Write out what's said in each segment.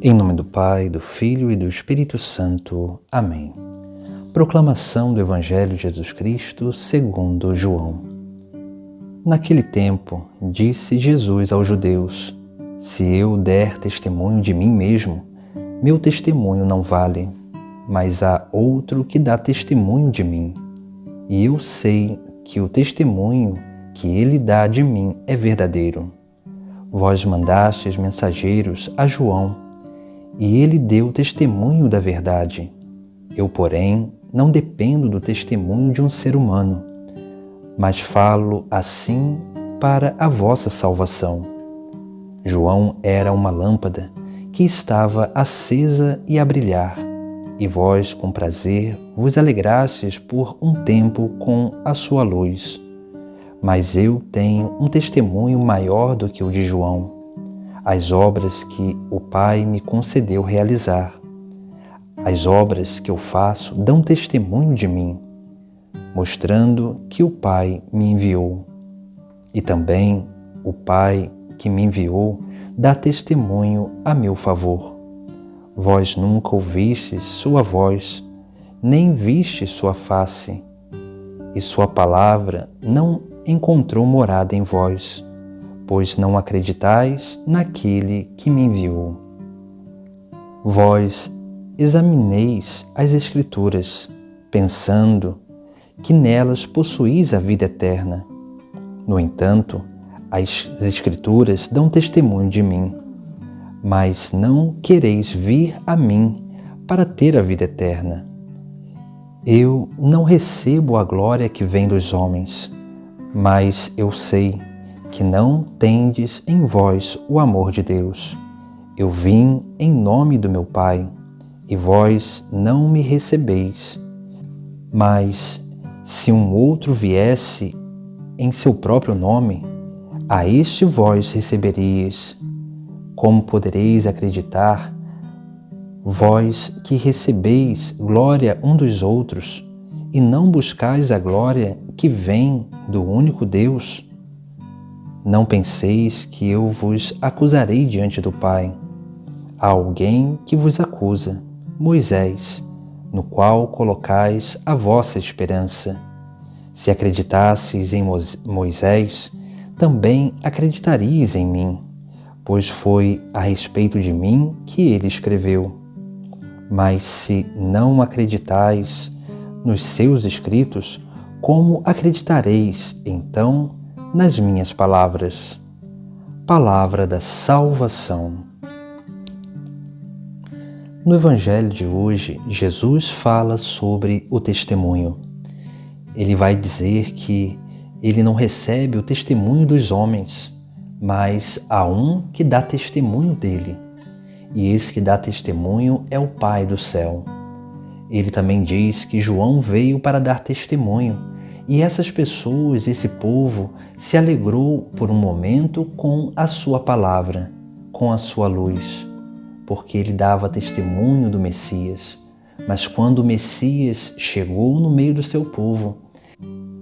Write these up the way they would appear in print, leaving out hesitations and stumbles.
Em nome do Pai, do Filho e do Espírito Santo. Amém. Proclamação do Evangelho de Jesus Cristo segundo João. Naquele tempo, disse Jesus aos judeus: Se eu der testemunho de mim mesmo, meu testemunho não vale, mas há outro que dá testemunho de mim. E eu sei que o testemunho que ele dá de mim é verdadeiro. Vós mandastes mensageiros a João, e ele deu testemunho da verdade. Eu, porém, não dependo do testemunho de um ser humano, mas falo assim para a vossa salvação. João era uma lâmpada que estava acesa e a brilhar, e vós, com prazer, vos alegrastes por um tempo com a sua luz. Mas eu tenho um testemunho maior do que o de João, as obras que o Pai me concedeu realizar. As obras que eu faço dão testemunho de mim, mostrando que o Pai me enviou. E também o Pai que me enviou dá testemunho a meu favor. Vós nunca ouvistes sua voz, nem vistes sua face, e sua palavra não encontrou morada em vós, pois não acreditais naquele que me enviou. Vós examineis as Escrituras, pensando que nelas possuís a vida eterna. No entanto, as Escrituras dão testemunho de mim, mas não quereis vir a mim para ter a vida eterna. Eu não recebo a glória que vem dos homens, mas eu sei que não tendes em vós o amor de Deus. Eu vim em nome do meu Pai, e vós não me recebeis. Mas se um outro viesse em seu próprio nome, a este vós receberíeis. Como podereis acreditar, vós que recebeis glória um dos outros, e não buscais a glória que vem do único Deus? Não penseis que eu vos acusarei diante do Pai. Há alguém que vos acusa, Moisés, no qual colocais a vossa esperança. Se acreditasseis em Moisés, também acreditaríeis em mim, pois foi a respeito de mim que ele escreveu. Mas se não acreditais nos seus escritos, como acreditareis, então, nas minhas palavras? Palavra da salvação. No Evangelho de hoje, Jesus fala sobre o testemunho. Ele vai dizer que ele não recebe o testemunho dos homens, mas há um que dá testemunho dele. E esse que dá testemunho é o Pai do céu. Ele também diz que João veio para dar testemunho, e essas pessoas, esse povo, se alegrou por um momento com a sua palavra, com a sua luz, porque ele dava testemunho do Messias. Mas quando o Messias chegou no meio do seu povo,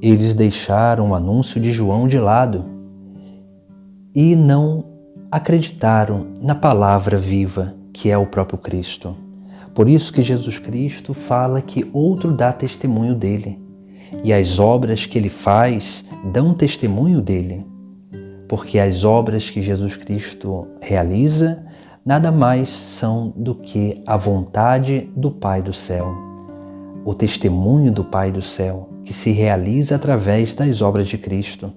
eles deixaram o anúncio de João de lado e não acreditaram na palavra viva, que é o próprio Cristo. Por isso que Jesus Cristo fala que outro dá testemunho dele. E as obras que ele faz dão testemunho dele, porque as obras que Jesus Cristo realiza nada mais são do que a vontade do Pai do céu, o testemunho do Pai do céu, que se realiza através das obras de Cristo.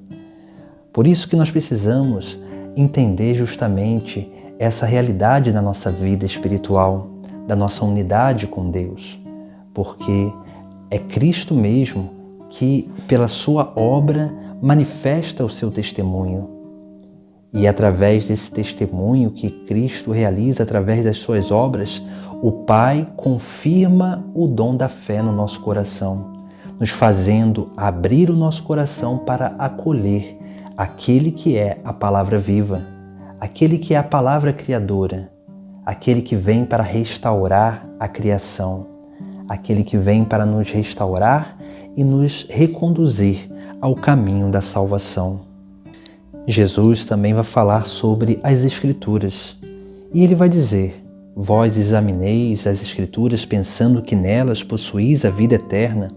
Por isso que nós precisamos entender justamente essa realidade na nossa vida espiritual, da nossa unidade com Deus, porque é Cristo mesmo que, pela sua obra, manifesta o seu testemunho. E através desse testemunho que Cristo realiza através das suas obras, o Pai confirma o dom da fé no nosso coração, nos fazendo abrir o nosso coração para acolher aquele que é a palavra viva, aquele que é a palavra criadora, aquele que vem para restaurar a criação, aquele que vem para nos restaurar e nos reconduzir ao caminho da salvação. Jesus também vai falar sobre as Escrituras e ele vai dizer Vós examineis as Escrituras pensando que nelas possuís a vida eterna.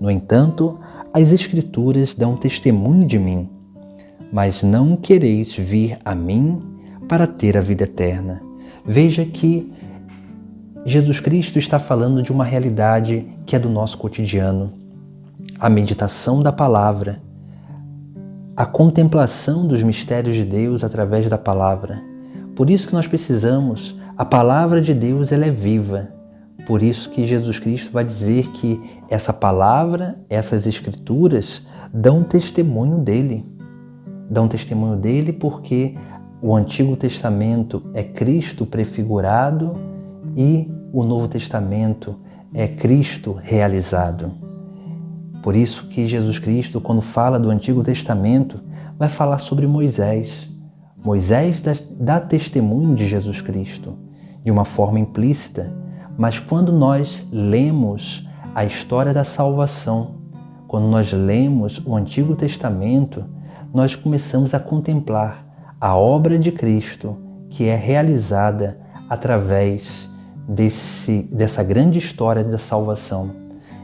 No entanto, as Escrituras dão testemunho de mim, mas não quereis vir a mim para ter a vida eterna. Veja que Jesus Cristo está falando de uma realidade que é do nosso cotidiano. A meditação da palavra, a contemplação dos mistérios de Deus através da palavra. Por isso que nós precisamos, a palavra de Deus ela é viva. Por isso que Jesus Cristo vai dizer que essa palavra, essas escrituras, dão testemunho dele. Dão testemunho dele porque o Antigo Testamento é Cristo prefigurado e o Novo Testamento é Cristo realizado. Por isso que Jesus Cristo, quando fala do Antigo Testamento, vai falar sobre Moisés. Moisés dá testemunho de Jesus Cristo, de uma forma implícita, mas quando nós lemos a história da salvação, quando nós lemos o Antigo Testamento, nós começamos a contemplar a obra de Cristo que é realizada através dessa grande história da salvação.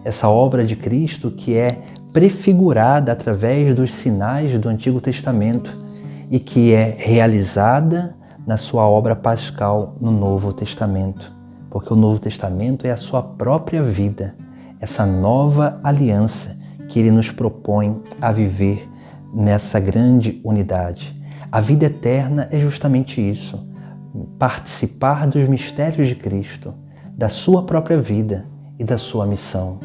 Essa obra de Cristo que é prefigurada através dos sinais do Antigo Testamento e que é realizada na sua obra pascal no Novo Testamento. Porque o Novo Testamento é a sua própria vida, essa nova aliança que ele nos propõe a viver nessa grande unidade. A vida eterna é justamente isso, participar dos mistérios de Cristo, da sua própria vida e da sua missão.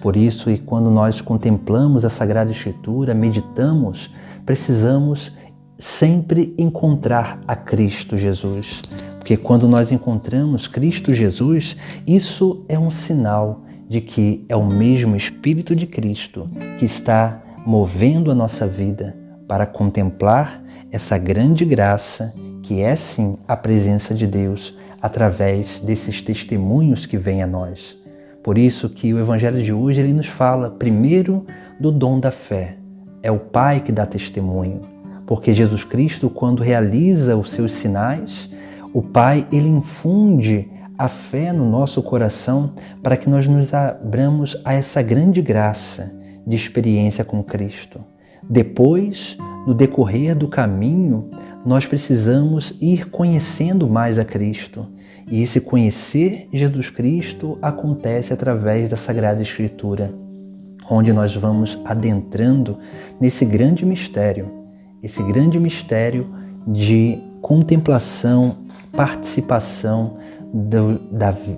Por isso, e quando nós contemplamos a Sagrada Escritura, meditamos, precisamos sempre encontrar a Cristo Jesus. Porque quando nós encontramos Cristo Jesus, isso é um sinal de que é o mesmo Espírito de Cristo que está movendo a nossa vida para contemplar essa grande graça que é sim a presença de Deus através desses testemunhos que vêm a nós. Por isso que o Evangelho de hoje ele nos fala primeiro do dom da fé. É o Pai que dá testemunho, porque Jesus Cristo, quando realiza os seus sinais, o Pai ele infunde a fé no nosso coração para que nós nos abramos a essa grande graça de experiência com Cristo. Depois, no decorrer do caminho, nós precisamos ir conhecendo mais a Cristo. E esse conhecer Jesus Cristo acontece através da Sagrada Escritura, onde nós vamos adentrando nesse grande mistério de contemplação, participação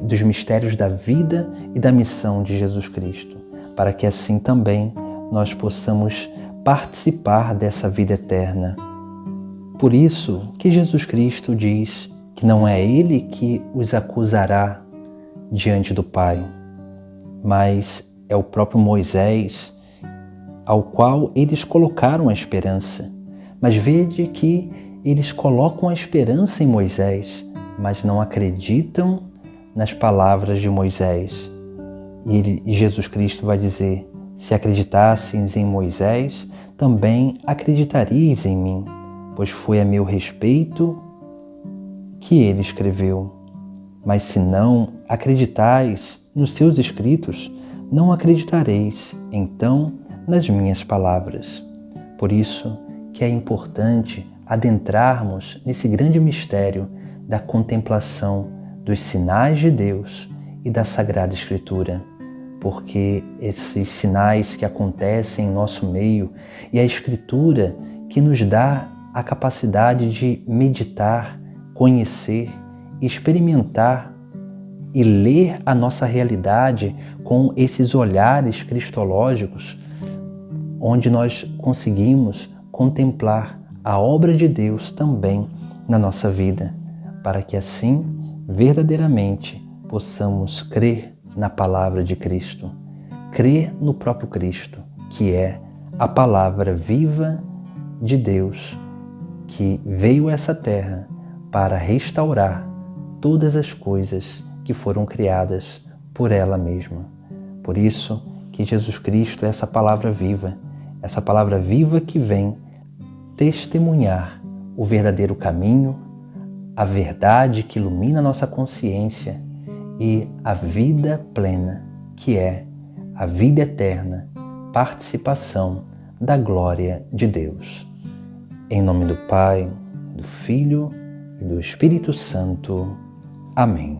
dos mistérios da vida e da missão de Jesus Cristo, para que assim também nós possamos participar dessa vida eterna. Por isso que Jesus Cristo diz que não é Ele que os acusará diante do Pai, mas é o próprio Moisés, ao qual eles colocaram a esperança. Mas vede que eles colocam a esperança em Moisés, mas não acreditam nas palavras de Moisés. E Jesus Cristo vai dizer: se acreditasseis em Moisés, também acreditaríeis em mim, pois foi a meu respeito que ele escreveu. Mas se não acreditais nos seus escritos, não acreditareis, então, nas minhas palavras. Por isso que é importante adentrarmos nesse grande mistério da contemplação dos sinais de Deus e da Sagrada Escritura, porque esses sinais que acontecem em nosso meio e a Escritura que nos dá a capacidade de meditar, conhecer, experimentar e ler a nossa realidade com esses olhares cristológicos, onde nós conseguimos contemplar a obra de Deus também na nossa vida, para que assim, verdadeiramente, possamos crer na palavra de Cristo, crer no próprio Cristo, que é a palavra viva de Deus, que veio a essa terra para restaurar todas as coisas que foram criadas por ela mesma. Por isso que Jesus Cristo é essa palavra viva que vem testemunhar o verdadeiro caminho, a verdade que ilumina nossa consciência e a vida plena, que é a vida eterna, participação da glória de Deus. Em nome do Pai, do Filho e do Espírito Santo. Amém.